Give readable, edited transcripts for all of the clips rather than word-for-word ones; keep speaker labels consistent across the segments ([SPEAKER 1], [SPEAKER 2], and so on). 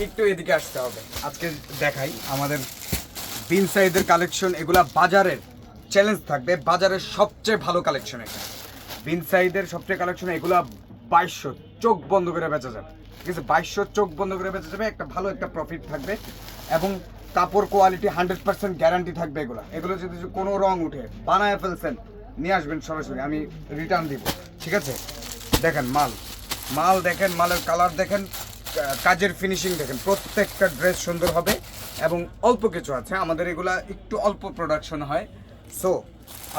[SPEAKER 1] একটু এদিকে আসতে হবে। আজকে দেখাই আমাদের বিন সাইজের কালেকশন। এগুলা বাজারের চ্যালেঞ্জ থাকবে, বাজারের সবচেয়ে ভালো কালেকশন এটা। বিন সাইজের সবচেয়ে কালেকশন এগুলা 2200 চোখ বন্ধ করে বেচা যাবে, ঠিক আছে? 2200 চোখ বন্ধ করে বেচা যাবে, একটা ভালো একটা প্রফিট থাকবে এবং কাপড় কোয়ালিটি 100% গ্যারান্টি থাকবে। এগুলো যদি কোনো রং উঠে বানায় ফেলছেন নিয়ে আসবেন সরাসরি, আমি রিটার্ন দিব, ঠিক আছে? দেখেন মাল দেখেন, মালের কালার দেখেন, কাজের ফিনিশিং দেখেন, প্রত্যেকটা ড্রেস সুন্দর হবে এবং অল্প কিছু আছে আমাদের, এগুলা একটু অল্প প্রোডাকশন হয়। সো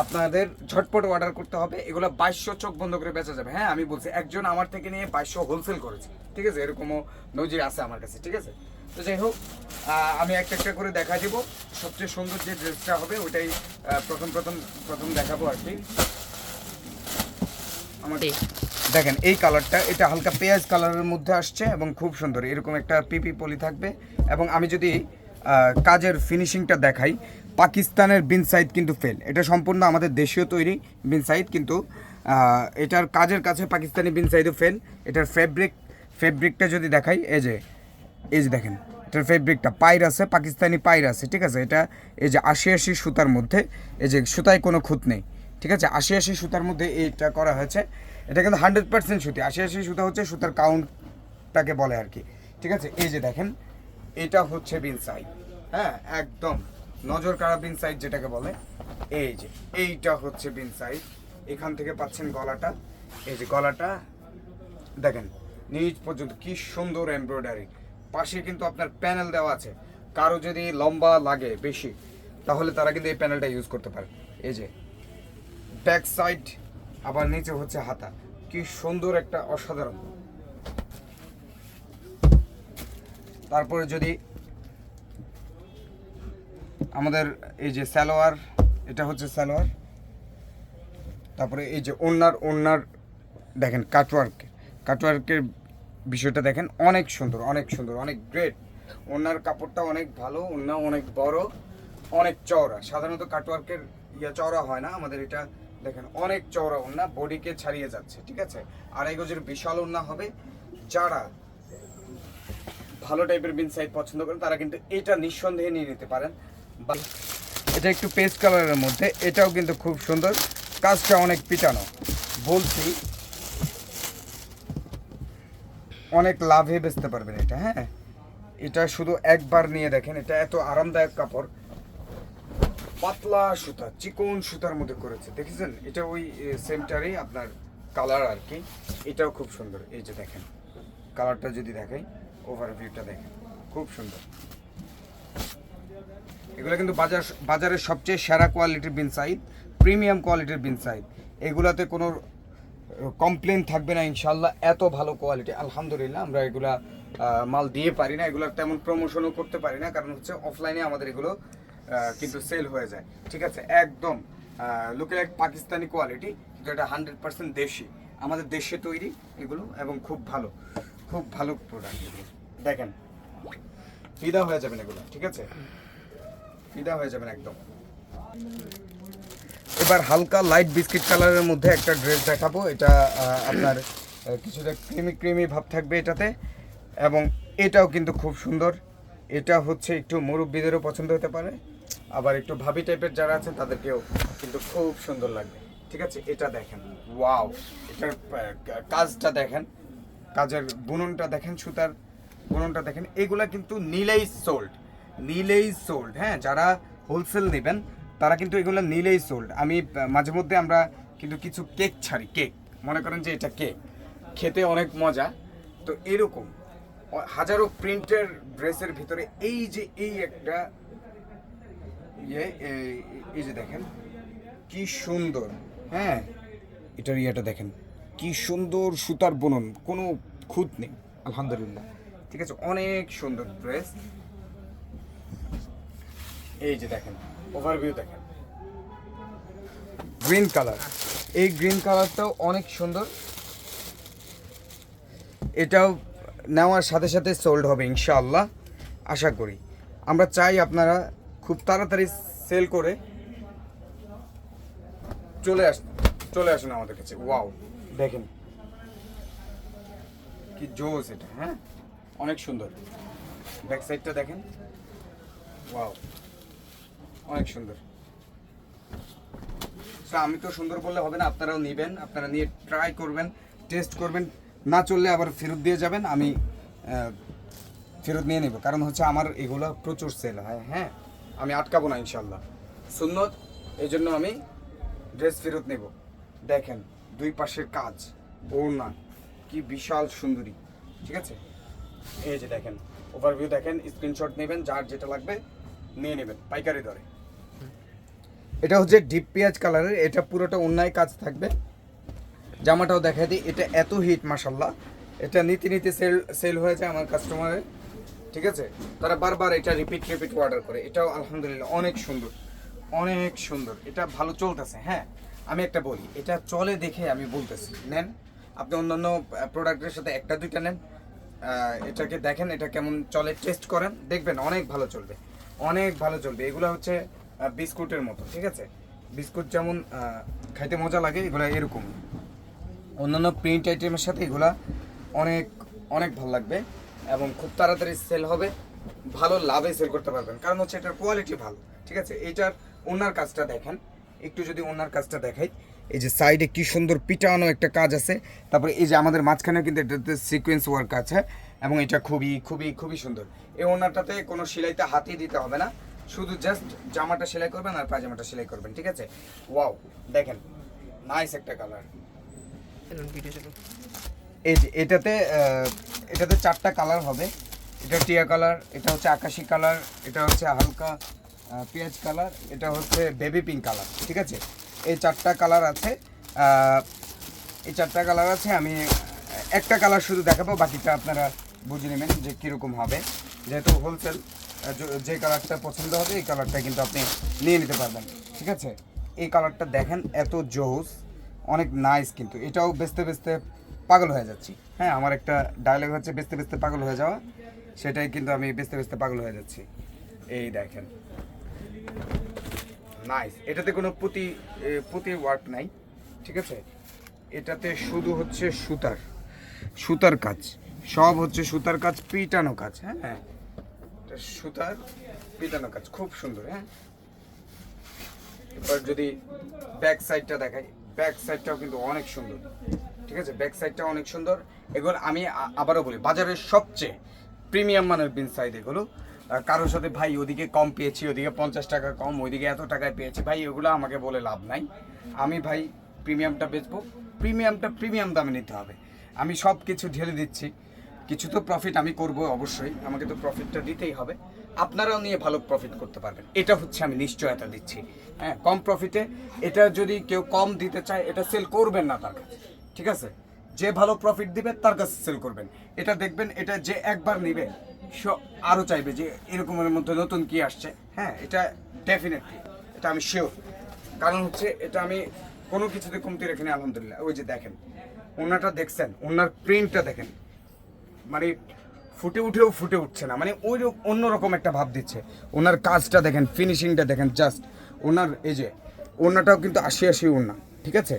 [SPEAKER 1] আপনাদের ঝটপট অর্ডার করতে হবে। এগুলো 2200 চোখ বন্ধ করে বেচা যাবে। হ্যাঁ, আমি বলছি একজন আমার থেকে নিয়ে 2200 হোলসেল করেছে, ঠিক আছে? এরকমও নজির আছে আমার কাছে, ঠিক আছে? তো যাই হোক, আমি একটা একটা করে দেখা দিব। সবচেয়ে সুন্দর যে ড্রেসটা হবে ওইটাই প্রথম দেখাবো আর কি। আমাদের দেখেন এই কালারটা, এটা হালকা পেঁয়াজ কালারের মধ্যে আসছে এবং খুব সুন্দর, এরকম একটা পিপি পলি থাকবে। এবং আমি যদি কাজের ফিনিশিংটা দেখাই, পাকিস্তানের বিন সাইদ কিন্তু ফেল, এটা সম্পূর্ণ আমাদের দেশীয় তৈরি বিন সাইদ, কিন্তু এটার কাজের কাছে পাকিস্তানি বিন সাইদও ফেল। এটার ফেব্রিকটা যদি দেখাই, এই যে দেখেন এটার ফেব্রিকটা পাইর আছে, পাকিস্তানি পাইর আছে, ঠিক আছে? এটা এই যে 80 সুতার মধ্যে, এই যে সুতায় কোনো খুঁত নেই, ঠিক আছে? 80 সুতার মধ্যে এইটা করা হয়েছে। এটা কিন্তু 100% সুতি। 80 সুতা হচ্ছে সুতার কাউন্টটাকে বলে আর কি, ঠিক আছে? এই যে দেখেন, এটা হচ্ছে বিন সাইড, হ্যাঁ, একদম নজর কাড়া বিন সাইড যেটাকে বলে। এই যে এইটা হচ্ছে বিন সাইড। এখান থেকে পাচ্ছেন গলাটা, এই যে গলাটা দেখেন নিচ পর্যন্ত কি সুন্দর এমব্রয়ডারি। পাশে কিন্তু আপনার প্যানেল দেওয়া আছে, কারো যদি লম্বা লাগে বেশি তাহলে তারা কিন্তু এই প্যানেলটা ইউজ করতে পারে। এই যে ব্যাক সাইড, আবার নিচে হচ্ছে হাতা, কি সুন্দর একটা অসাধারণ। তারপরে যদি আমাদের এই যে সালোয়ার, এটা হচ্ছে সালোয়ার। তারপরে এই যে ওড়নার দেখেন কাটওয়ার্কের বিষয়টা দেখেন, অনেক সুন্দর, অনেক গ্রেট। ওড়নার কাপড়টা অনেক ভালো, ওড়না অনেক বড়, অনেক চওড়া। সাধারণত কাটওয়ার্কের চওড়া হয় না, আমাদের এটা দেখেন অনেক চওড়া ওড়না, বডিকে ছাড়িয়ে যাচ্ছে, ঠিক আছে? 2.5 গজের বিশাল ওড়না হবে। যারা ভালো টাইপের বিন সাইড পছন্দ করেন তারা কিন্তু এটা নিঃসন্দেহে নিয়ে নিতে পারেন। এটা একটু পেস্ট কালারের মধ্যে, এটাও কিন্তু খুব সুন্দর, কাজটা অনেক পিটানো, বলছি অনেক লাভে বেচতে পারবেন এটা। হ্যাঁ, এটা শুধু একবার নিয়ে দেখেন, এটা এত আরামদায়ক কাপড়, পাতলা সুতা, চিকন সুতার মধ্যে করেছে, দেখেছেন? এটা ওই সেমটারই আপনার কালার আর কি। এটাও খুব সুন্দর, এই যে দেখেন কালারটা যদি দেখাই, ওভারভিউটা দেখেন, খুব সুন্দর। এগুলো কিন্তু বাজারের সবচেয়ে সেরা কোয়ালিটির বিন সাইড, প্রিমিয়াম কোয়ালিটির বিন সাইড। এগুলাতে কোনো কমপ্লেন থাকবে না ইনশাল্লাহ, এত ভালো কোয়ালিটি। আলহামদুলিল্লাহ, আমরা এগুলা মাল দিয়ে পারি না, এগুলোর তেমন প্রমোশনও করতে পারি না, কারণ হচ্ছে অফলাইনে আমাদের এগুলো কিন্তু সেল হয়ে যায়, ঠিক আছে? একদম লুকে লাইক পাকিস্তানি কোয়ালিটি, কিন্তু এটা 100% দেশি, আমাদের দেশে তৈরি এগুলো, এবং খুব ভালো প্রোডাক্ট এগুলো। দেখেন ফিদা হয়ে যাবেন এগুলো, ঠিক আছে? ফিদা হয়ে যাবেন একদম। এবার হালকা লাইট বিস্কিট কালারের মধ্যে একটা ড্রেস দেখাবো। এটা আপনার কিছুটা ক্রিমি ভাব থাকবে এটাতে, এবং এটাও কিন্তু খুব সুন্দর। এটা হচ্ছে একটু মুরব্বীদেরও পছন্দ হতে পারে, আবার একটু ভাবি টাইপের যারা আছেন তাদেরকেও কিন্তু খুব সুন্দর লাগবে, ঠিক আছে? এটা দেখেন, ওয়াও! এটার কাজটা দেখেন, কাজের বুননটা দেখেন, সুতার বুননটা দেখেন। এগুলা কিন্তু নিলেই সোল্ড, হ্যাঁ? যারা হোলসেল নেবেন তারা কিন্তু এগুলো নিলেই সোল্ড। আমি মাঝে মধ্যে আমরা কিন্তু কিছু কেক ছাড়ি, কেক মনে করেন যে এটা কেক, খেতে অনেক মজা। তো এরকম হাজারো প্রিন্টের ড্রেসের ভিতরে এই যে এই একটা এই যে দেখেন কি সুন্দর, হ্যাঁ? এটার ইয়েটা দেখেন কি সুন্দর, সুতার বুনন, কোনো খুঁত নেই, আলহামদুলিল্লাহ, ঠিক আছে? অনেক সুন্দর ড্রেস। এই যে দেখেন ওভারভিউ দেখেন, গ্রিন কালার, এই গ্রিন কালারটাও অনেক সুন্দর। এটাও নেওয়ার সাথে সাথে সোল্ড হবে ইনশাআল্লাহ, আশা করি। আমরা চাই আপনারা খুব তাড়াতাড়ি সেল করে চলে আসুন আমাদের কাছে। ওয়াও, দেখেন কি জোস এটা, হ্যাঁ, অনেক সুন্দর। ব্যাক সাইডটা দেখেন, ওয়াও অনেক সুন্দর। তো আমি তো সুন্দর বললে হবে না, আপনারাও নেবেন, আপনারা নিয়ে ট্রাই করবেন, টেস্ট করবেন, না চললে আবার ফেরত দিয়ে যাবেন, আমি ফেরত নিয়ে নেব। কারণ হচ্ছে আমার এগুলো প্রচুর সেল হয়, হ্যাঁ আমি আটকাবো না ইনশাল্লাহ, সুন্নত, এই জন্য আমি ড্রেস ফেরত নেব। দেখেন দুই পাশের কাজ, ওড়না কি বিশাল সুন্দরী, ঠিক আছে। এই যে দেখেন ওভারভিউ দেখেন, স্ক্রিনশট নেবেন, যার যেটা লাগবে নিয়ে নেবেন পাইকারি দরে। এটা হচ্ছে ডিপ পেঁয়াজ কালারের, এটা পুরোটা অন্যায় কাজ থাকবে। জামাটাও দেখা দিই, এটা এত হিট মাশাল্লাহ, এটা নীতি নীতি সেল হয়েছে আমার কাস্টমারের, ঠিক আছে। তারা বারবার এটা রিপিট অর্ডার করে। এটাও আলহামদুলিল্লাহ অনেক সুন্দর, অনেক সুন্দর, এটা ভালো চলতেছে। হ্যাঁ আমি একটা বলি, এটা চলে দেখে আমি বলতেছি নেন, আপনি অন্যান্য প্রোডাক্টের সাথে একটা দুইটা নেন, এটাকে দেখেন এটা কেমন চলে, টেস্ট করেন, দেখবেন অনেক ভালো চলবে, অনেক ভালো চলবে। এগুলো হচ্ছে বিস্কুটের মতো, ঠিক আছে, বিস্কুট যেমন খাইতে মজা লাগে, এগুলো এরকম। অন্যান্য প্রিন্ট আইটেমের সাথে এগুলা অনেক অনেক ভালো লাগবে এবং খুব তাড়াতাড়ি সেল হবে, ভালো লাভে সেল করতে পারবেন, কারণ হচ্ছে এটার কোয়ালিটি ভালো, ঠিক আছে। এইটার ওনার কাজটা দেখেন, একটু যদি ওনার কাজটা দেখাই, এই যে সাইডে কি সুন্দর পিটানো একটা কাজ আছে, তারপরে এই যে আমাদের মাঝখানে কিন্তু এটাতে সিকোয়েন্স ওয়ার্ক আছে এবং এটা খুবই খুবই খুবই সুন্দর। এই ওনারটাতে কোনো সেলাইতে হাতই দিতে হবে না, শুধু জাস্ট জামাটা সেলাই করবেন আর পায়জামাটা সেলাই করবেন, ঠিক আছে। ওয়াও দেখেন নাইস একটা কালার। এই যে এটাতে চারটা কালার হবে, এটা টিয়া কালার, এটা হচ্ছে আকাশি কালার, এটা হচ্ছে হালকা পেঁয়াজ কালার, এটা হচ্ছে বেবি পিঙ্ক কালার, ঠিক আছে। এই চারটা কালার আছে, এই চারটা কালার আছে। আমি একটা কালার শুধু দেখাবো, বাকিটা আপনারা বুঝে নেবেন যে কীরকম হবে, যেহেতু হোলসেল, যে কালারটা পছন্দ হবে এই কালারটা কিন্তু আপনি নিয়ে নিতে পারবেন, ঠিক আছে। এই কালারটা দেখেন এত জোস, অনেক নাইস, কিন্তু এটাও বেচতে বেচতে পাগল হয়ে যাচ্ছি। হ্যাঁ আমার একটা ডায়লগ হচ্ছে বেচতে বেচতে পাগল হয়ে যাওয়া, সেটাই কিন্তু আমি বেচতে বেচতে পাগল হয়ে যাচ্ছি। এই দেখেন নাইস, এটাতে কোনো পুঁতি ওয়ার্ক নাই, ঠিক আছে। এটাতে শুধু হচ্ছে সুতার কাজ, সব হচ্ছে সুতার কাজ, পিটানো কাজ, হ্যাঁ সুতার পিটানো কাজ, খুব সুন্দর। হ্যাঁ এবার যদি ব্যাক সাইডটা দেখাই, ব্যাক সাইডটাও কিন্তু অনেক সুন্দর, ঠিক আছে, ব্যাক সাইডটাও অনেক সুন্দর। এগুলো আমি আবারও বলি, বাজারের সবচেয়ে প্রিমিয়াম মানের বিন সাইড এগুলো। কারোর সাথে ভাই ওদিকে কম পেয়েছি, ওদিকে 50 টাকা কম, ওইদিকে এত টাকায় পেয়েছি, ভাই ওগুলো আমাকে বলে লাভ নাই। আমি ভাই প্রিমিয়ামটা বেচবো, প্রিমিয়ামটা প্রিমিয়াম দামে নিতে হবে। আমি সব কিছু ঢেলে দিচ্ছি, কিছু তো প্রফিট আমি করব অবশ্যই, আমাকে তো প্রফিটটা দিতেই হবে, আপনারাও নিয়ে ভালো প্রফিট করতে পারবেন, এটা হচ্ছে আমি নিশ্চয়তা দিচ্ছি। হ্যাঁ কম প্রফিটে, এটা যদি কেউ কম দিতে চায় এটা সেল করবেন না তার কাছে, ঠিক আছে। যে ভালো প্রফিট দিবে তার কাছে সেল করবেন, এটা দেখবেন, এটা যে একবার নিবে আরও চাইবে যে এরকমের মধ্যে নতুন কি আসছে। হ্যাঁ এটা ডেফিনেটলি, এটা আমি শিওর, কারণ হচ্ছে এটা আমি কোনো কিছুতে কমতি রেখিনি আলহামদুলিল্লাহ। ওই যে দেখেন ওনাটা দেখছেন, ওনার প্রিন্টটা দেখেন, মানে ফুটে উঠছে না, মানে ওই অন্যরকম একটা ভাব দিচ্ছে। ওনার কাজটা দেখেন, ফিনিশিংটা দেখেন, জাস্ট ওনার এই যে ওনাটাও কিন্তু 80 ওনা, ঠিক আছে,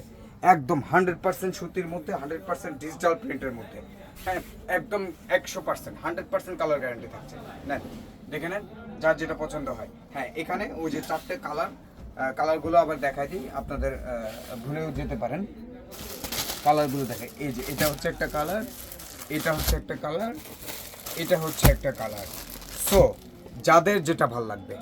[SPEAKER 1] একদম 100% সুতির মধ্যে, 100% ডিজিটাল প্রিন্টের মধ্যে। হ্যাঁ একদম 100%, 100% কালার গ্যারান্টি থাকছে। নেন দেখে নেন, যার যেটা পছন্দ হয়। হ্যাঁ এখানে ওই যে চারটে কালারগুলো আবার দেখাই দিই, আপনাদের ভুলেও যেতে পারেন, কালারগুলো দেখে। এই যে এটা হচ্ছে একটা কালার, এটা হচ্ছে একটা কালার, এটা হচ্ছে একটা কালার। সো যাদের যেটা ভালো লাগবে,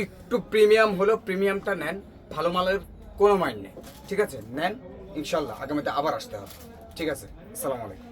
[SPEAKER 1] একটু প্রিমিয়াম হলো, প্রিমিয়ামটা নেন, ভালো মালের কোনো মাইন্ড নেই, ঠিক আছে, নেন, ইনশাল্লাহ আগামীতে আবার আসতে হবে, ঠিক আছে। আসসালামু আলাইকুম।